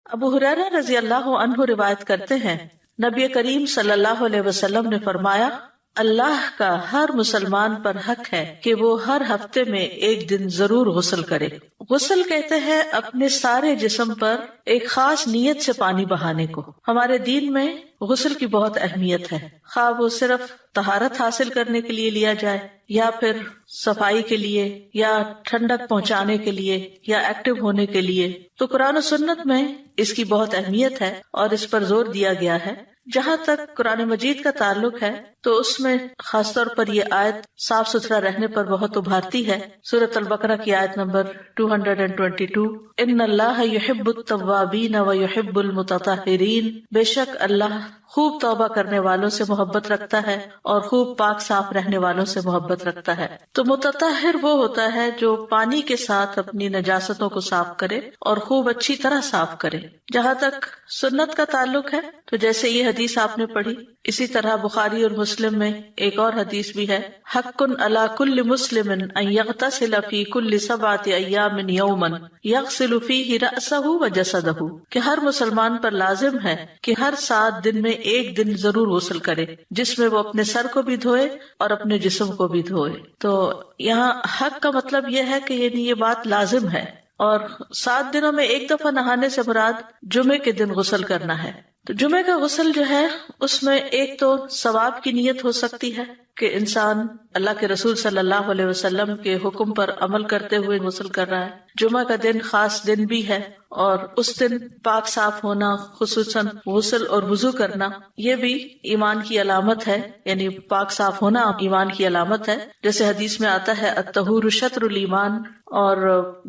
ابو ہریرہ رضی اللہ عنہ روایت کرتے ہیں، نبی کریم صلی اللہ علیہ وسلم نے فرمایا، اللہ کا ہر مسلمان پر حق ہے کہ وہ ہر ہفتے میں ایک دن ضرور غسل کرے۔ غسل کہتے ہیں اپنے سارے جسم پر ایک خاص نیت سے پانی بہانے کو۔ ہمارے دین میں غسل کی بہت اہمیت ہے، خواہ وہ صرف طہارت حاصل کرنے کے لیے لیا جائے یا پھر صفائی کے لیے یا ٹھنڈک پہنچانے کے لیے یا ایکٹیو ہونے کے لیے، تو قرآن و سنت میں اس کی بہت اہمیت ہے اور اس پر زور دیا گیا ہے۔ جہاں تک قرآن مجید کا تعلق ہے تو اس میں خاص طور پر یہ آیت صاف ستھرا رہنے پر بہت ابھارتی ہے۔ سورۃ البقرہ کی آیت نمبر 222، ان اللہ یحب التوابین ویحب المتطہرین، بے شک اللہ خوب توبہ کرنے والوں سے محبت رکھتا ہے اور خوب پاک صاف رہنے والوں سے محبت رکھتا ہے۔ تو متطہر وہ ہوتا ہے جو پانی کے ساتھ اپنی نجاستوں کو صاف کرے اور خوب اچھی طرح صاف کرے۔ جہاں تک سنت کا تعلق ہے تو جیسے یہ حدیث آپ نے پڑھی، اسی طرح بخاری اور مسلم میں ایک اور حدیث بھی ہے، حق علی کل مسلم ان یغتسل فی کل 7 ایام یوما یغسل فیہ رأسہ وجسدہ، کہ ہر مسلمان پر لازم ہے کہ ہر 7 دن میں ایک دن ضرور غسل کرے جس میں وہ اپنے سر کو بھی دھوئے اور اپنے جسم کو بھی دھوئے۔ تو یہاں حق کا مطلب یہ ہے کہ یہ بات لازم ہے، اور 7 دنوں میں ایک دفعہ نہانے سے مراد جمعے کے دن غسل کرنا ہے۔ تو جمعے کا غسل جو ہے اس میں ایک تو ثواب کی نیت ہو سکتی ہے کہ انسان اللہ کے رسول صلی اللہ علیہ وسلم کے حکم پر عمل کرتے ہوئے غسل کر رہا ہے۔ جمعہ کا دن خاص دن بھی ہے اور اس دن پاک صاف ہونا، خصوصاً غسل اور وضو کرنا، یہ بھی ایمان کی علامت ہے، یعنی پاک صاف ہونا ایمان کی علامت ہے، جیسے حدیث میں آتا ہے الطہور شطر الایمان۔ اور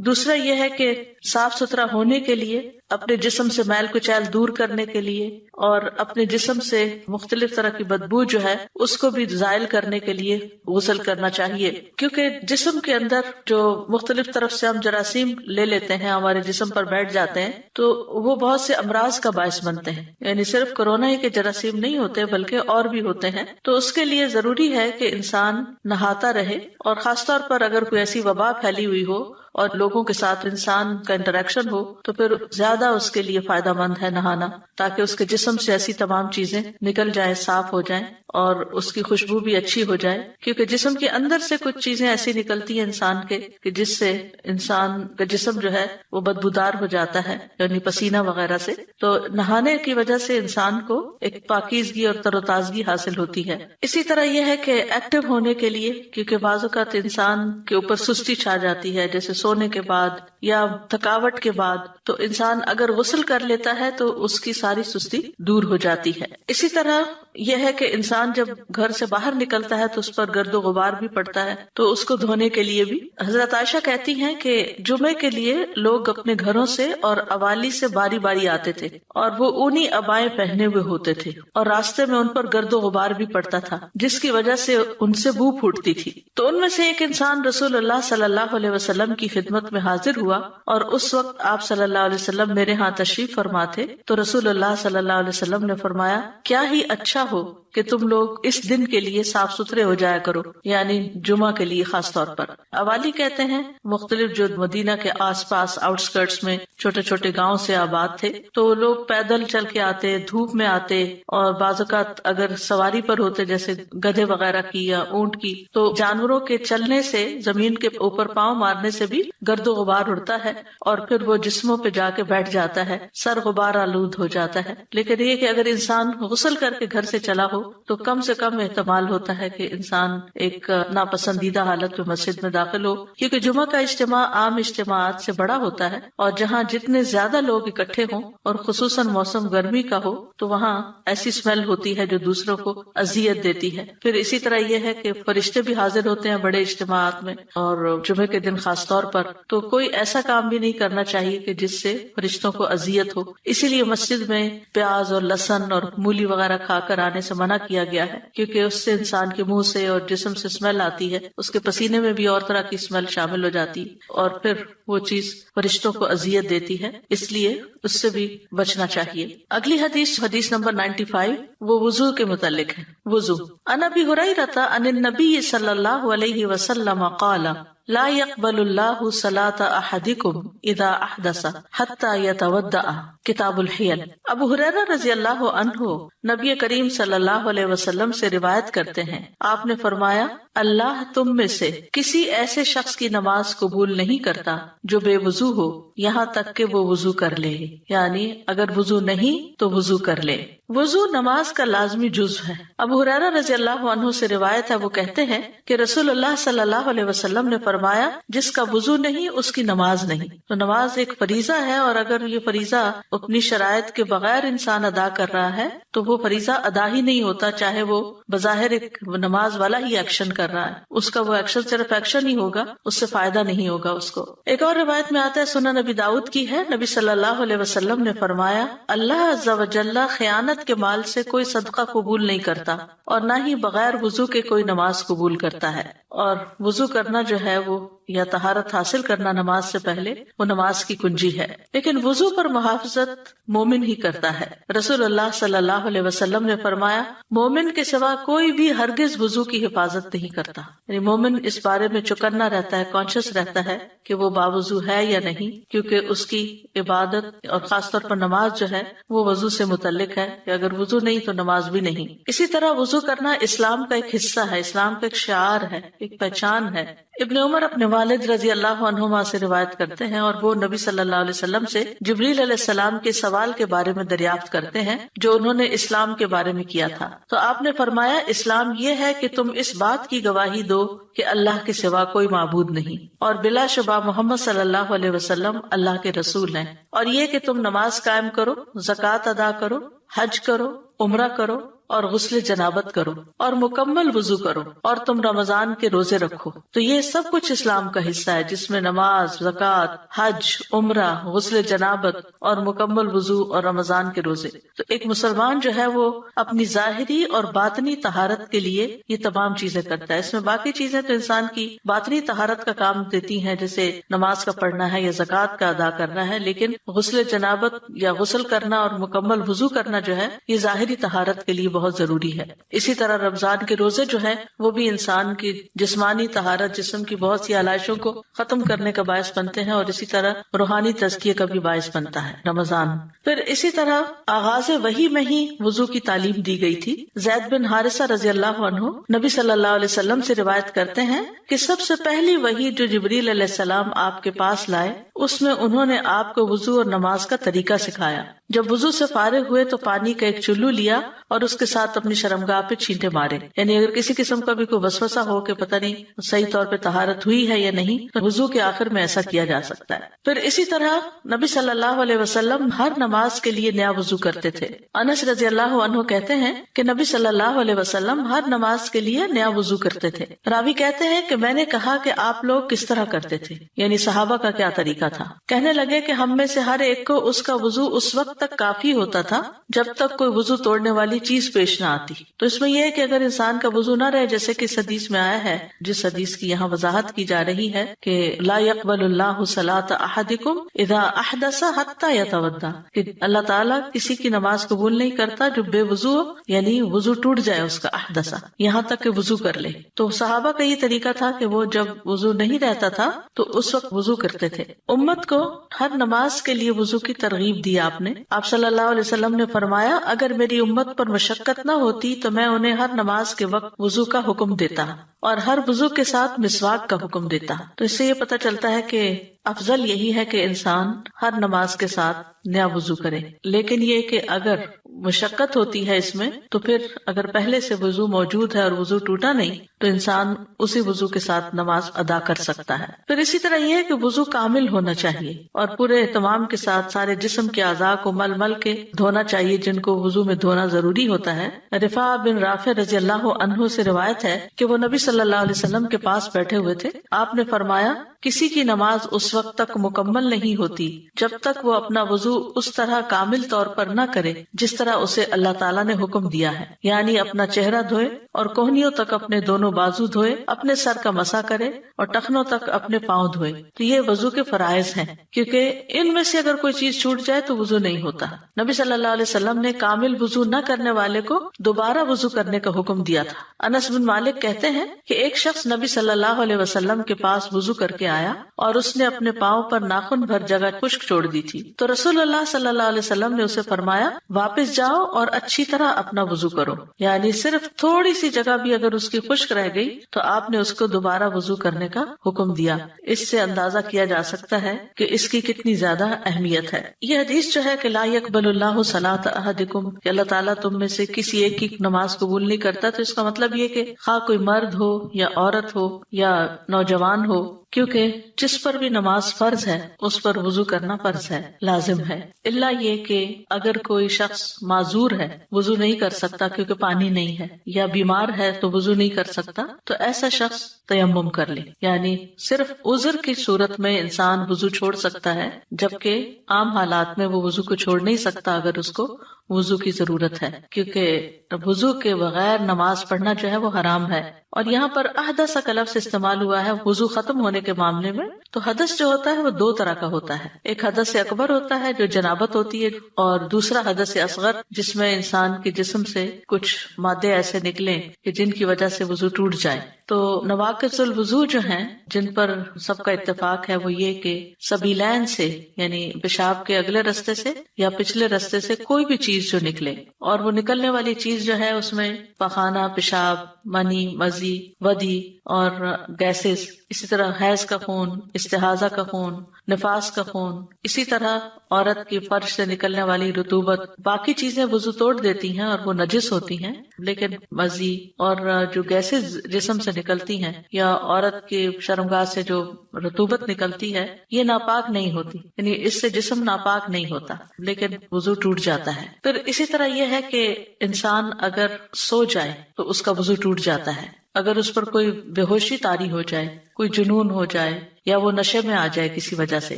دوسرا یہ ہے کہ صاف ستھرا ہونے کے لیے، اپنے جسم سے میل کچیل دور کرنے کے لیے اور اپنے جسم سے مختلف طرح کی بدبو جو ہے اس کو بھی زائل کرنے کے لیے غسل کرنا چاہیے، کیونکہ جسم کے اندر جو مختلف طرف سے ہم جراثیم لے لیتے ہیں، ہمارے جسم پر بیٹھ جاتے ہیں، تو وہ بہت سے امراض کا باعث بنتے ہیں۔ یعنی صرف کورونا ہی کے جراثیم نہیں ہوتے بلکہ اور بھی ہوتے ہیں۔ تو اس کے لیے ضروری ہے کہ انسان نہاتا رہے، اور خاص طور پر اگر کوئی ایسی وبا پھیلی ہوئی ہو اور لوگوں کے ساتھ انسان کا انٹریکشن ہو تو پھر زیادہ اس کے لیے فائدہ مند ہے نہانا، تاکہ اس کے جسم سے ایسی تمام چیزیں نکل جائیں، صاف ہو جائیں اور اس کی خوشبو بھی اچھی ہو جائے، کیونکہ جسم کے اندر سے کچھ چیزیں ایسی نکلتی ہیں انسان کے کہ جس سے انسان کا جسم جو ہے وہ بدبودار ہو جاتا ہے، یعنی پسینہ وغیرہ سے۔ تو نہانے کی وجہ سے انسان کو ایک پاکیزگی اور تر و تازگی حاصل ہوتی ہے۔ اسی طرح یہ ہے کہ ایکٹیو ہونے کے لیے، کیونکہ بعض اوقات انسان کے اوپر سستی چھا جاتی ہے، جیسے سونے کے بعد یا تھکاوٹ کے بعد، تو انسان اگر غسل کر لیتا ہے تو اس کی ساری سستی دور ہو جاتی ہے۔ اسی طرح یہ ہے کہ انسان جب گھر سے باہر نکلتا ہے تو اس پر گرد و غبار بھی پڑتا ہے، تو اس کو دھونے کے لیے بھی حضرت عائشہ کہتی ہیں کہ جمعے کے لیے لوگ اپنے گھروں سے اور اوالی سے باری باری آتے تھے اور وہ اونی عبائیں پہنے ہوئے ہوتے تھے، اور راستے میں ان پر گرد و غبار بھی پڑتا تھا جس کی وجہ سے ان سے بو پھوٹتی تھی۔ تو ان میں سے ایک انسان رسول اللہ صلی اللہ علیہ وسلم کی خدمت میں حاضر ہوا، اور اس وقت آپ صلی اللہ علیہ وسلم میرے ہاں تشریف فرما تھے، تو رسول اللہ صلی اللہ علیہ وسلم نے فرمایا، کیا ہی اچھا ہو کہ تم لوگ اس دن کے لیے صاف ستھرے ہو جایا کرو، یعنی جمعہ کے لیے خاص طور پر۔ اوالی کہتے ہیں مختلف جو مدینہ کے آس پاس آؤٹ اسکرٹس میں چھوٹے چھوٹے گاؤں سے آباد تھے، تو لوگ پیدل چل کے آتے، دھوپ میں آتے، اور بعض اوقات اگر سواری پر ہوتے جیسے گدھے وغیرہ کی یا اونٹ کی، تو جانوروں کے چلنے سے، زمین کے اوپر پاؤں مارنے سے بھی گرد و غبار اڑتا ہے اور پھر وہ جسموں پہ جا کے بیٹھ جاتا ہے، سر غبار آلود ہو جاتا ہے۔ لیکن یہ کہ اگر انسان غسل کر کے گھر سے چلا ہو تو کم سے کم احتمال ہوتا ہے کہ انسان ایک ناپسندیدہ حالت میں مسجد میں داخل ہو، کیونکہ جمعہ کا اجتماع عام اجتماعات سے بڑا ہوتا ہے، اور جہاں جتنے زیادہ لوگ اکٹھے ہوں اور خصوصاً موسم گرمی کا ہو تو وہاں ایسی اسمیل ہوتی ہے جو دوسروں کو اذیت دیتی ہے۔ پھر اسی طرح یہ ہے کہ فرشتے بھی حاضر ہوتے ہیں بڑے اجتماعات میں، اور جمعے کے دن خاص طور پر، تو کوئی ایسا کام بھی نہیں کرنا چاہیے کہ جس سے فرشتوں کو اذیت ہو۔ اسی لیے مسجد میں پیاز اور لہسن اور مولی وغیرہ کھا کر آنے سے منع کیا گیا ہے، کیونکہ اس سے انسان کے منہ سے اور جسم سے اسمیل آتی ہے، اس کے پسینے میں بھی اور طرح کی اسمیل شامل ہو جاتی ہے، اور پھر وہ چیز فرشتوں کو اذیت دیتی ہے، اس لیے اس سے بھی بچنا چاہیے۔ اگلی حدیث نمبر 95، وہ وضو کے متعلق ہے۔ وضو، عن ابی ہریرہ عن النبی صلی اللہ علیہ وسلم قال لا يقبل الله صلاة أحدكم إذا أحدث حتى يتودع. کتاب الحیل. ابو ہریرہ رضی اللہ عنہ نبی کریم صلی اللہ علیہ وسلم سے روایت کرتے ہیں، آپ نے فرمایا اللہ تم میں سے کسی ایسے شخص کی نماز قبول نہیں کرتا جو بے وضو ہو یہاں تک کہ وہ وضو کر لے، یعنی اگر وضو نہیں تو وضو کر لے. وضو نماز کا لازمی جزو ہے. ابو ہریرہ رضی اللہ عنہ سے روایت ہے، وہ کہتے ہیں کہ رسول اللہ صلی اللہ علیہ وسلم نے فرمایا جس کا وضو نہیں اس کی نماز نہیں. تو نماز ایک فریضہ ہے، اور اگر یہ فریضہ اپنی شرائط کے بغیر انسان ادا کر رہا ہے تو وہ فریضہ ادا ہی نہیں ہوتا، چاہے وہ بظاہر ایک نماز والا ہی ایکشن کر رہا ہے، اس کا وہ ایکشن صرف ایکشن ہی ہوگا، اس سے فائدہ نہیں ہوگا اس کو. ایک اور روایت میں آتا ہے، سنن نبی داؤد کی ہے، نبی صلی اللہ علیہ وسلم نے فرمایا اللہ عز و جل خیانت کے مال سے کوئی صدقہ قبول نہیں کرتا، اور نہ ہی بغیر وضو کے کوئی نماز قبول کرتا ہے. اور وضو کرنا جو ہے وہ یا طہارت حاصل کرنا نماز سے پہلے وہ نماز کی کنجی ہے، لیکن وضو پر محافظت مومن ہی کرتا ہے. رسول اللہ صلی اللہ علیہ وسلم نے فرمایا مومن کے سوا کوئی بھی ہرگز وضو کی حفاظت نہیں کرتا. یعنی مومن اس بارے میں چوکنا رہتا ہے، کانشیس رہتا ہے کہ وہ باوضو ہے یا نہیں، کیونکہ اس کی عبادت اور خاص طور پر نماز جو ہے وہ وضو سے متعلق ہے، کہ اگر وضو نہیں تو نماز بھی نہیں. اسی طرح وضو کرنا اسلام کا ایک حصہ ہے، اسلام کا ایک شعار ہے، ایک پہچان ہے. ابن عمر اپنے والد رضی اللہ عنہما سے روایت کرتے ہیں، اور وہ نبی صلی اللہ علیہ وسلم سے جبریل علیہ السلام کے سوال کے بارے میں دریافت کرتے ہیں جو انہوں نے اسلام کے بارے میں کیا تھا. تو آپ نے فرمایا اسلام یہ ہے کہ تم اس بات کی گواہی دو کہ اللہ کے سوا کوئی معبود نہیں، اور بلا شبہ محمد صلی اللہ علیہ وسلم اللہ کے رسول ہیں، اور یہ کہ تم نماز قائم کرو، زکوٰۃ ادا کرو، حج کرو، عمرہ کرو، اور غسل جنابت کرو، اور مکمل وضو کرو، اور تم رمضان کے روزے رکھو. تو یہ سب کچھ اسلام کا حصہ ہے، جس میں نماز، زکوٰۃ، حج، عمرہ، غسل جنابت اور مکمل وضو اور رمضان کے روزے. تو ایک مسلمان جو ہے وہ اپنی ظاہری اور باطنی طہارت کے لیے یہ تمام چیزیں کرتا ہے. اس میں باقی چیزیں تو انسان کی باطنی طہارت کا کام دیتی ہیں، جیسے نماز کا پڑھنا ہے یا زکوٰۃ کا ادا کرنا ہے، لیکن غسل جنابت یا غسل کرنا اور مکمل وضو کرنا جو ہے یہ ظاہری طہارت کے لیے بہت ضروری ہے. اسی طرح رمضان کے روزے جو ہیں وہ بھی انسان کی جسمانی طہارت، جسم کی بہت سی علائشوں کو ختم کرنے کا باعث بنتے ہیں، اور اسی طرح روحانی تزکیے کا بھی باعث بنتا ہے رمضان. پھر اسی طرح آغاز وحی میں ہی وضو کی تعلیم دی گئی تھی. زید بن حارثہ رضی اللہ عنہ نبی صلی اللہ علیہ وسلم سے روایت کرتے ہیں کہ سب سے پہلی وحی جو جبریل علیہ السلام آپ کے پاس لائے اس میں انہوں نے آپ کو وضو اور نماز کا طریقہ سکھایا. جب وضو سے فارغ ہوئے تو پانی کا ایک چلو لیا اور اس کے ساتھ اپنی شرمگاہ پہ چھینٹے مارے. یعنی اگر کسی قسم کا بھی کوئی وسوسہ ہو کہ پتہ نہیں صحیح طور پہ طہارت ہوئی ہے یا نہیں، تو وضو کے آخر میں ایسا کیا جا سکتا ہے. پھر اسی طرح نبی صلی اللہ علیہ وسلم ہر نماز کے لیے نیا وضو کرتے تھے. انس رضی اللہ عنہ کہتے ہیں کہ نبی صلی اللہ علیہ وسلم ہر نماز کے لیے نیا وضو کرتے تھے. راوی کہتے ہیں کہ میں نے کہا کہ آپ لوگ کس طرح کرتے تھے، یعنی صحابہ کا کیا طریقہ تھا. کہنے لگے کہ ہم میں سے ہر ایک کو اس کا وضو اس وقت تک کافی ہوتا تھا جب تک کوئی وضو توڑنے والی چیز پیش نہ آتی. تو اس میں یہ ہے کہ اگر انسان کا وضو نہ رہے، جیسے کہ اس حدیث میں آیا ہے، جس حدیث کی یہاں وضاحت کی جا رہی ہے کہ لا يقبل اللہ صلاۃ احدکم اذا احدث حتی یتودع، کہ اللہ تعالیٰ کسی کی نماز قبول نہیں کرتا جو بے وضو ہو، یعنی وضو ٹوٹ جائے اس کا، احدث یہاں تک کہ وضو کر لے. تو صحابہ کا یہ طریقہ تھا کہ وہ جب وضو نہیں رہتا تھا تو اس وقت وضو کرتے تھے. امت کو ہر نماز کے لیے وضو کی ترغیب دی آپ نے. آپ صلی اللہ علیہ وسلم نے فرمایا اگر میری امت پر مشقت نہ ہوتی تو میں انہیں ہر نماز کے وقت وضو کا حکم دیتا اور ہر وضو کے ساتھ مسواک کا حکم دیتا. تو اس سے یہ پتہ چلتا ہے کہ افضل یہی ہے کہ انسان ہر نماز کے ساتھ نیا وضو کرے. لیکن یہ کہ اگر مشقت ہوتی ہے اس میں تو پھر اگر پہلے سے وضو موجود ہے اور وضو ٹوٹا نہیں تو انسان اسی وضو کے ساتھ نماز ادا کر سکتا ہے. پھر اسی طرح یہ ہے کہ وضو کامل ہونا چاہیے اور پورے اہتمام کے ساتھ سارے جسم کے اعضاء کو مل مل کے دھونا چاہیے جن کو وضو میں دھونا ضروری ہوتا ہے. رفاع بن رافع رضی اللہ عنہ سے روایت ہے کہ وہ نبی صلی اللہ علیہ وسلم کے پاس بیٹھے ہوئے تھے. آپ نے فرمایا کسی کی نماز اس وقت تک مکمل نہیں ہوتی جب تک وہ اپنا وضو اس طرح کامل طور پر نہ کرے جس طرح اسے اللہ تعالیٰ نے حکم دیا ہے، یعنی اپنا چہرہ دھوئے اور کوہنیوں تک اپنے دونوں دونوں بازو دھوئے، اپنے سر کا مسح کرے اور ٹخنوں تک اپنے پاؤں دھوئے۔ تو یہ وضو کے فرائض ہیں، کیونکہ ان میں سے اگر کوئی چیز چھوٹ جائے تو وضو نہیں ہوتا۔ نبی صلی اللہ علیہ وسلم نے کامل وضو نہ کرنے والے کو دوبارہ وضو کرنے کا حکم دیا تھا۔ انس بن مالک کہتے ہیں کہ ایک شخص نبی صلی اللہ علیہ وسلم کے پاس وضو کر کے آیا اور اس نے اپنے پاؤں پر ناخن بھر جگہ خشک چھوڑ دی تھی، تو رسول اللہ صلی اللہ علیہ وسلم نے اسے فرمایا واپس جاؤ اور اچھی طرح اپنا وضو کرو، یعنی صرف تھوڑی سی جگہ بھی اگر اس کی خشک رہ گئی تو آپ نے اس کو دوبارہ وضو کرنے کا حکم دیا۔ اس سے اندازہ کیا جا سکتا ہے کہ اس کی کتنی زیادہ اہمیت ہے۔ یہ حدیث جو ہے کہ لا يقبل اللہ صلاۃ احدکم، کہ اللہ تعالیٰ تم میں سے کسی ایک کی نماز قبول نہیں کرتا، تو اس کا مطلب یہ کہ خواہ کوئی مرد ہو یا عورت ہو یا نوجوان ہو، کیونکہ جس پر بھی نماز فرض ہے اس پر وضو کرنا فرض ہے، لازم ہے، الا یہ کہ اگر کوئی شخص معذور ہے، وضو نہیں کر سکتا کیونکہ پانی نہیں ہے، یا بیمار ہے تو وضو نہیں کر سکتا، تو ایسا شخص تیمم کر لے، یعنی صرف عذر کی صورت میں انسان وضو چھوڑ سکتا ہے، جبکہ عام حالات میں وہ وضو کو چھوڑ نہیں سکتا اگر اس کو وضو کی ضرورت ہے، کیونکہ وضو کے بغیر نماز پڑھنا جو ہے وہ حرام ہے۔ اور یہاں پر احدث کا لفظ استعمال ہوا ہے وضو ختم ہونے کے معاملے میں، تو حدث جو ہوتا ہے وہ دو طرح کا ہوتا ہے، ایک حدث اکبر ہوتا ہے جو جنابت ہوتی ہے، اور دوسرا حدث اصغر جس میں انسان کے جسم سے کچھ مادے ایسے نکلیں کہ جن کی وجہ سے وضو ٹوٹ جائے۔ تو نواقض الوضو جو ہیں جن پر سب کا اتفاق ہے وہ یہ کہ سبیلین سے، یعنی پیشاب کے اگلے رستے سے یا پچھلے رستے سے کوئی بھی چیز جو نکلے، اور وہ نکلنے والی چیز جو ہے اس میں پخانہ، پیشاب، منی، مزی، ودی اور گیسز، اسی طرح حیض کا خون، استحاضہ کا خون، نفاس کا خون، اسی طرح عورت کی فرج سے نکلنے والی رطوبت، باقی چیزیں وضو توڑ دیتی ہیں اور وہ نجس ہوتی ہیں، لیکن مزی اور جو گیسز جسم سے نکلتی ہیں یا عورت کی شرمگاہ سے جو رطوبت نکلتی ہے یہ ناپاک نہیں ہوتی، یعنی اس سے جسم ناپاک نہیں ہوتا لیکن وضو ٹوٹ جاتا ہے۔ پھر اسی طرح یہ ہے کہ انسان اگر سو جائے تو اس کا وضو ٹوٹ جاتا ہے، اگر اس پر کوئی بے ہوشی طاری ہو جائے، کوئی جنون ہو جائے یا وہ نشے میں آ جائے کسی وجہ سے،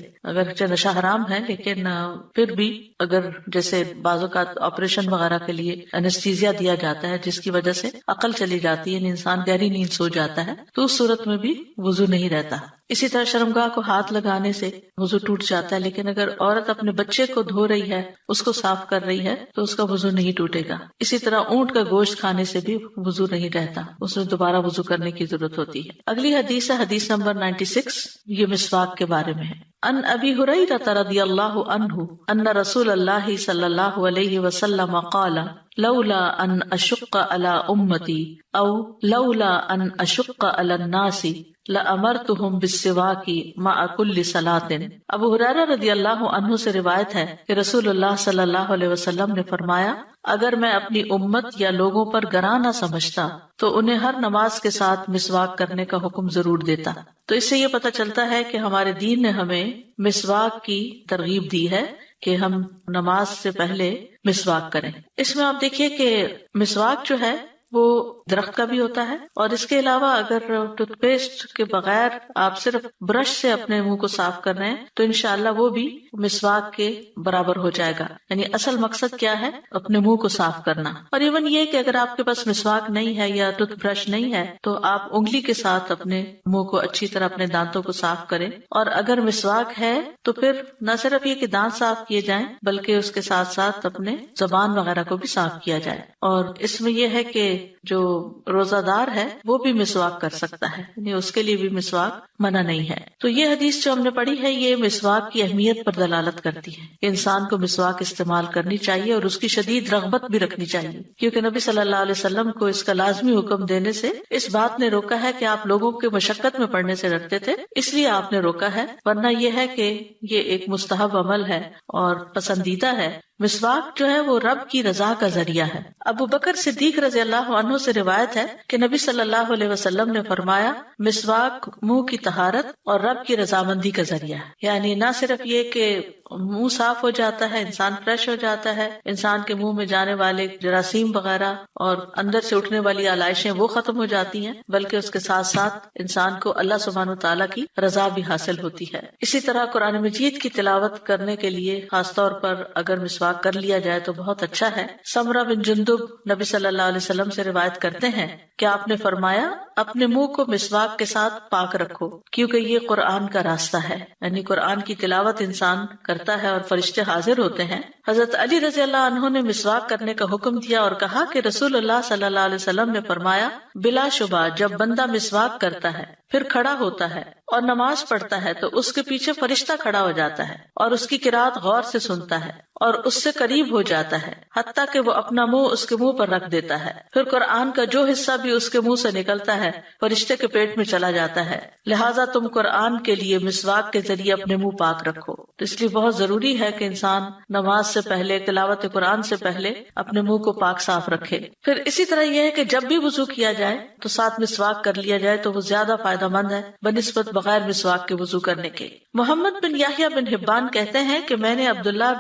اگرچہ نشہ حرام ہے لیکن پھر بھی اگر جیسے بعض اوقات آپریشن وغیرہ کے لیے انیستھیزیا دیا جاتا ہے جس کی وجہ سے عقل چلی جاتی ہے، یعنی انسان گہری نیند سو جاتا ہے، تو اس صورت میں بھی وضو نہیں رہتا۔ اسی طرح شرمگاہ کو ہاتھ لگانے سے وضو ٹوٹ جاتا ہے، لیکن اگر عورت اپنے بچے کو دھو رہی ہے، اس کو صاف کر رہی ہے تو اس کا وضو نہیں ٹوٹے گا۔ اسی طرح اونٹ کا گوشت کھانے سے بھی وضو نہیں رہتا، اس میں دوبارہ وضو کرنے کی ضرورت ہوتی ہے۔ اگلی حدیث ہے حدیث نمبر 96، یہ مسواک کے بارے میں ہے۔ ان ابی ہریرہ رضی اللہ عنہ ان رسول اللہ صلی اللہ علیہ وسلم قال لولا ان اشق علی امتی او لولا ان اشق علی الناس لامرتهم بالسواک مع كل صلاۃ۔ ابو ہریرہ رضی اللہ عنہ سے روایت ہے کہ رسول اللہ صلی اللہ علیہ وسلم نے فرمایا، اگر میں اپنی امت یا لوگوں پر گراں نہ سمجھتا تو انہیں ہر نماز کے ساتھ مسواک کرنے کا حکم ضرور دیتا۔ تو اس سے یہ پتہ چلتا ہے کہ ہمارے دین نے ہمیں مسواک کی ترغیب دی ہے کہ ہم نماز سے پہلے مسواک کریں۔ اس میں آپ دیکھیے کہ مسواک جو ہے وہ درخت کا بھی ہوتا ہے، اور اس کے علاوہ اگر ٹوتھ پیسٹ کے بغیر آپ صرف برش سے اپنے منہ کو صاف کر رہے ہیں تو انشاءاللہ وہ بھی مسواک کے برابر ہو جائے گا۔ یعنی اصل مقصد کیا ہے؟ اپنے منہ کو صاف کرنا۔ اور ایون یہ کہ اگر آپ کے پاس مسواک نہیں ہے یا ٹوتھ برش نہیں ہے تو آپ انگلی کے ساتھ اپنے منہ کو اچھی طرح اپنے دانتوں کو صاف کریں، اور اگر مسواک ہے تو پھر نہ صرف یہ کہ دانت صاف کیے جائیں بلکہ اس کے ساتھ ساتھ اپنے زبان وغیرہ کو بھی صاف کیا جائے۔ اور اس میں یہ ہے کہ جو روزہ دار ہے وہ بھی مسواک کر سکتا ہے، یعنی اس کے لیے بھی مسواک منع نہیں ہے۔ تو یہ حدیث جو ہم نے پڑھی ہے یہ مسواک کی اہمیت پر دلالت کرتی ہے کہ انسان کو مسواک استعمال کرنی چاہیے اور اس کی شدید رغبت بھی رکھنی چاہیے، کیونکہ نبی صلی اللہ علیہ وسلم کو اس کا لازمی حکم دینے سے اس بات نے روکا ہے کہ آپ لوگوں کے مشقت میں پڑنے سے ڈرتے تھے، اس لیے آپ نے روکا ہے، ورنہ یہ ہے کہ یہ ایک مستحب عمل ہے اور پسندیدہ ہے۔ مسواک جو ہے وہ رب کی رضا کا ذریعہ ہے۔ ابو بکر صدیق رضی اللہ عنہ سے روایت ہے کہ نبی صلی اللہ علیہ وسلم نے فرمایا، مسواک منہ کی طہارت اور رب کی رضامندی کا ذریعہ ہے۔ یعنی نہ صرف یہ کہ منہ صاف ہو جاتا ہے، انسان فریش ہو جاتا ہے، انسان کے منہ میں جانے والے جراثیم وغیرہ اور اندر سے اٹھنے والی آلائشیں وہ ختم ہو جاتی ہیں، بلکہ اس کے ساتھ ساتھ انسان کو اللہ سبحانہ وتعالیٰ کی رضا بھی حاصل ہوتی ہے۔ اسی طرح قرآن مجید کی تلاوت کرنے کے لیے خاص طور پر اگر مسواک مسواک کر لیا جائے تو بہت اچھا ہے۔ سمرہ بن جندب نبی صلی اللہ علیہ وسلم سے روایت کرتے ہیں کہ آپ نے فرمایا اپنے منہ کو مسواک کے ساتھ پاک رکھو کیونکہ یہ قرآن کا راستہ ہے، یعنی قرآن کی تلاوت انسان کرتا ہے اور فرشتے حاضر ہوتے ہیں۔ حضرت علی رضی اللہ عنہ نے مسواک کرنے کا حکم دیا اور کہا کہ رسول اللہ صلی اللہ علیہ وسلم نے فرمایا بلا شبہ جب بندہ مسواک کرتا ہے پھر کھڑا ہوتا ہے اور نماز پڑھتا ہے تو اس کے پیچھے فرشتہ کھڑا ہو جاتا ہے اور اس کی قرات غور سے سنتا ہے اور اس سے قریب ہو جاتا ہے حتیٰ کہ وہ اپنا منہ اس کے منہ پر رکھ دیتا ہے، پھر قرآن کا جو حصہ بھی اس کے منہ سے نکلتا ہے فرشتے کے پیٹ میں چلا جاتا ہے، لہٰذا تم قرآن کے لیے مسواک کے ذریعے اپنے منہ پاک رکھو۔ تو اس لیے بہت ضروری ہے کہ انسان نماز سے پہلے، تلاوت قرآن سے پہلے اپنے منہ کو پاک صاف رکھے۔ پھر اسی طرح یہ ہے کہ جب بھی وضو کیا جائے تو ساتھ مسواک کر لیا جائے تو وہ زیادہ فائدہ مند ہے بنسبت بغیر مسواک کے وضو کرنے کے۔ محمد بن یحییٰ بن حبان کہتے ہیں کہ میں نے عبداللہ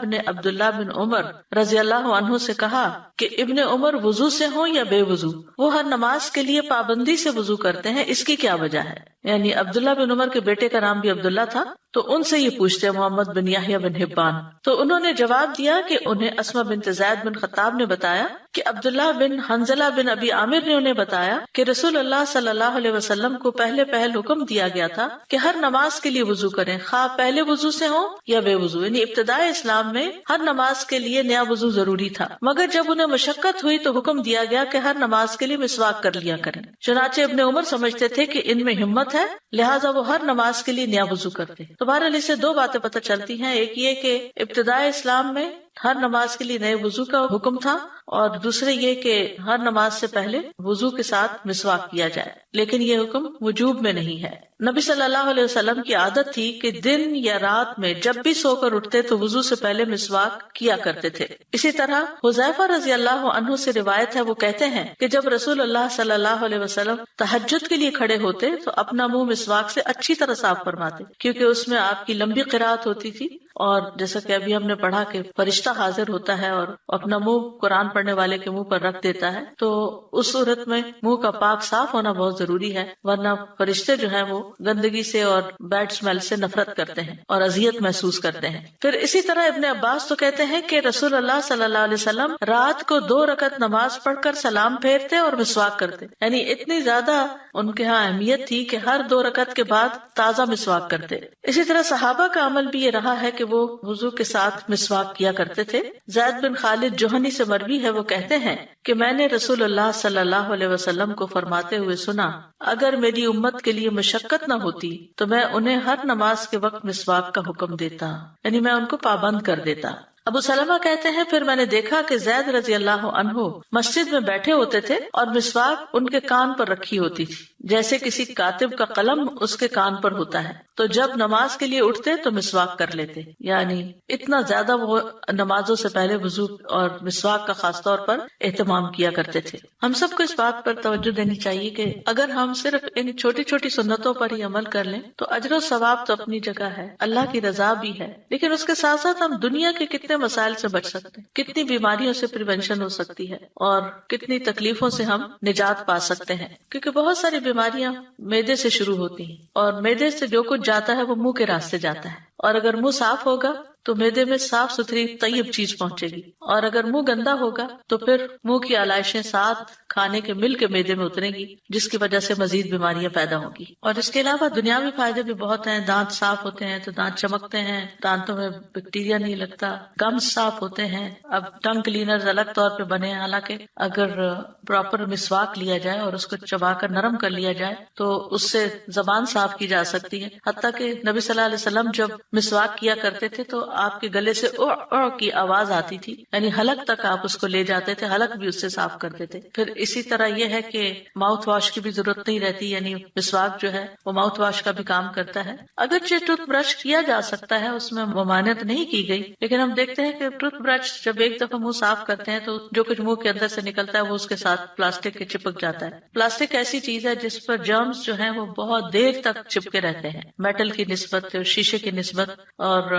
بن عمر رضی اللہ عنہ سے کہا کہ ابن عمر وضو سے ہوں یا بے وضو، وہ ہر نماز کے لیے پابندی سے وضو کرتے ہیں، اس کی کیا وجہ ہے؟ یعنی عبداللہ بن عمر کے بیٹے کا نام بھی عبداللہ تھا، تو ان سے یہ پوچھتے ہیں محمد بن یحییٰ بن حبان، تو انہوں نے جواب دیا کہ انہیں اسماء بنت زید بن خطاب نے بتایا کہ عبداللہ بن حنظلہ بن ابی عامر نے انہیں بتایا کہ رسول اللہ صلی اللہ علیہ وسلم کو پہلے حکم دیا گیا تھا کہ ہر نماز کے لیے وضو کریں، خواہ پہلے وضو سے ہو یا بے وضو، یعنی ابتدائے اسلام میں ہر نماز کے لیے نیا وضو ضروری تھا، مگر جب انہیں مشقت ہوئی تو حکم دیا گیا کہ ہر نماز کے لیے مسواک کر لیا کریں۔ چنانچہ ابن عمر سمجھتے تھے کہ ان میں ہمت ہے، لہٰذا وہ ہر نماز کے لیے نیا وضو کرتے۔ تو بہرحال اس سے دو باتیں پتہ چلتی ہیں، ایک یہ کہ ابتدائے اسلام میں ہر نماز کے لیے نئے وضو کا حکم تھا، اور دوسرے یہ کہ ہر نماز سے پہلے وضو کے ساتھ مسواک کیا جائے، لیکن یہ حکم وجوب میں نہیں ہے۔ نبی صلی اللہ علیہ وسلم کی عادت تھی کہ دن یا رات میں جب بھی سو کر اٹھتے تو وضو سے پہلے مسواک کیا کرتے تھے۔ اسی طرح حذیفہ رضی اللہ عنہ سے روایت ہے، وہ کہتے ہیں کہ جب رسول اللہ صلی اللہ علیہ وسلم تہجد کے لیے کھڑے ہوتے تو اپنا منہ مسواک سے اچھی طرح صاف فرماتے، کیونکہ اس میں آپ کی لمبی قرات ہوتی تھی، اور جیسا کہ ابھی ہم نے پڑھا کہ فرشتہ حاضر ہوتا ہے اور اپنا منہ قرآن پڑھنے والے کے منہ پر رکھ دیتا ہے، تو اس صورت میں منہ کا پاک صاف ہونا بہت ضروری ہے، ورنہ فرشتے جو ہیں وہ گندگی سے اور بیڈ اسمیل سے نفرت کرتے ہیں اور اذیت محسوس کرتے ہیں۔ پھر اسی طرح ابن عباس تو کہتے ہیں کہ رسول اللہ صلی اللہ علیہ وسلم رات کو 2 رکعت نماز پڑھ کر سلام پھیرتے اور مسواک کرتے، یعنی اتنی زیادہ ان کے ہاں اہمیت تھی کہ ہر 2 رکعت کے بعد تازہ مسواک کرتے۔ اسی طرح صحابہ کا عمل بھی یہ رہا ہے کہ وہ وضو کے ساتھ مسواک کیا کرتے تھے۔ زید بن خالد جوہنی سے مروی ہے، وہ کہتے ہیں کہ میں نے رسول اللہ صلی اللہ علیہ وسلم کو فرماتے ہوئے سنا، اگر میری امت کے لیے مشقت نہ ہوتی تو میں انہیں ہر نماز کے وقت مسواک کا حکم دیتا، یعنی میں ان کو پابند کر دیتا۔ ابو سلمہ کہتے ہیں پھر میں نے دیکھا کہ زید رضی اللہ عنہ مسجد میں بیٹھے ہوتے تھے اور مسواک ان کے کان پر رکھی ہوتی تھی، جیسے کسی کاتب کا قلم اس کے کان پر ہوتا ہے، تو جب نماز کے لیے اٹھتے تو مسواک کر لیتے، یعنی اتنا زیادہ وہ نمازوں سے پہلے وضو اور مسواک کا خاص طور پر اہتمام کیا کرتے تھے۔ ہم سب کو اس بات پر توجہ دینی چاہیے کہ اگر ہم صرف ان چھوٹی چھوٹی سنتوں پر ہی عمل کر لیں تو اجر و ثواب تو اپنی جگہ ہے، اللہ کی رضا بھی ہے، لیکن اس کے ساتھ ساتھ ہم دنیا کے کتنے مسائل سے بچ سکتے ہیں، کتنی بیماریوں سے پریونشن ہو سکتی ہے، اور کتنی تکلیفوں سے ہم نجات پا سکتے ہیں، کیونکہ بہت ساری بیماریاں معدے سے شروع ہوتی ہیں، اور معدے سے جو کچھ جاتا ہے وہ منہ کے راستے جاتا ہے، اور اگر منہ صاف ہوگا تو معدے میں صاف ستھری طیب چیز پہنچے گی، اور اگر منہ گندا ہوگا تو پھر منہ کی علائشیں ساتھ کھانے کے مل کے معدے میں اتریں گی، جس کی وجہ سے مزید بیماریاں پیدا ہوں گی۔ اور اس کے علاوہ دنیاوی فائدے بھی بہت ہیں، دانت صاف ہوتے ہیں تو دانت چمکتے ہیں، دانتوں میں بیکٹیریا نہیں لگتا، گمز صاف ہوتے ہیں۔ اب ٹنگ کلینرز الگ طور پہ بنے ہیں، حالانکہ اگر پراپر مسواک لیا جائے اور اس کو چبا کر نرم کر لیا جائے تو اس سے زبان صاف کی جا سکتی ہے، حتیٰ کہ نبی صلی اللہ علیہ وسلم جب مسواک کیا کرتے تھے تو آپ کے گلے سے او کی آواز آتی تھی، یعنی حلق تک آپ اس کو لے جاتے تھے، حلق بھی اس سے صاف کرتے تھے۔ پھر اسی طرح یہ ہے کہ ماؤتھ واش کی بھی ضرورت نہیں رہتی، یعنی مسواک جو ہے وہ ماؤتھ واش کا بھی کام کرتا ہے۔ اگرچہ ٹوتھ برش کیا جا سکتا ہے، اس میں ممانعت نہیں کی گئی، لیکن ہم دیکھتے ہیں کہ ٹوتھ برش جب ایک دفعہ منہ صاف کرتے ہیں تو جو کچھ منہ کے اندر سے نکلتا ہے وہ اس کے ساتھ پلاسٹک کے چپک جاتا ہے۔ پلاسٹک ایسی چیز ہے جس پر جرمز جو ہیں وہ بہت دیر تک چپکے رہتے ہیں، میٹل کی نسبت، شیشے کی نسبت بنسبت اور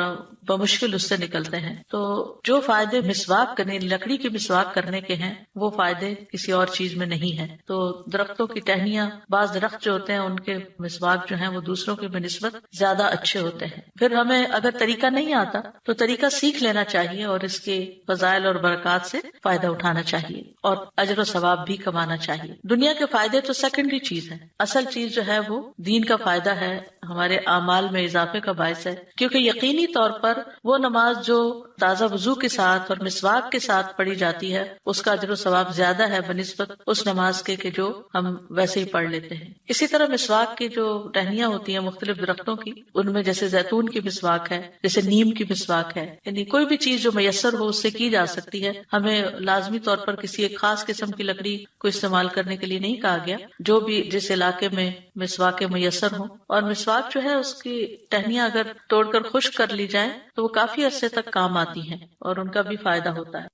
بمشکل اس سے نکلتے ہیں. تو جو فائدے مسواک کرنے لکڑی کی مسواک کرنے کے ہیں وہ فائدے کسی اور چیز میں نہیں ہیں. تو درختوں کی ٹہنیاں، بعض درخت جو ہوتے ہیں ان کے مسواک جو ہیں وہ دوسروں کی بنسبت زیادہ اچھے ہوتے ہیں. پھر ہمیں اگر طریقہ نہیں آتا تو طریقہ سیکھ لینا چاہیے اور اس کے فضائل اور برکات سے فائدہ اٹھانا چاہیے اور اجر و ثواب بھی کمانا چاہیے. دنیا کے فائدے تو سیکنڈری چیز ہے، اصل چیز جو ہے وہ دین کا فائدہ ہے، ہمارے اعمال میں اضافے کا باعث ہے. کیونکہ یقینی طور پر وہ نماز جو تازہ وضو کے ساتھ اور مسواک کے ساتھ پڑھی جاتی ہے اس کا اجر و ثواب زیادہ ہے بنسبت اس نماز کے جو ہم ویسے ہی پڑھ لیتے ہیں. اسی طرح مسواک کی جو ٹہنیاں ہوتی ہیں مختلف درختوں کی، ان میں جیسے زیتون کی مسواک ہے، جیسے نیم کی مسواک ہے، یعنی کوئی بھی چیز جو میسر ہو اس سے کی جا سکتی ہے. ہمیں لازمی طور پر کسی ایک خاص قسم کی لکڑی کو استعمال کرنے کے لیے نہیں کہا گیا، جو بھی جس علاقے میں مسواک میسر ہو. اور مسواک جو ہے اس کی ٹہنیاں اگر توڑ کر خشک کر لی جائیں تو وہ کافی عرصے تک کام آتی ہیں اور ان کا بھی فائدہ ہوتا ہے.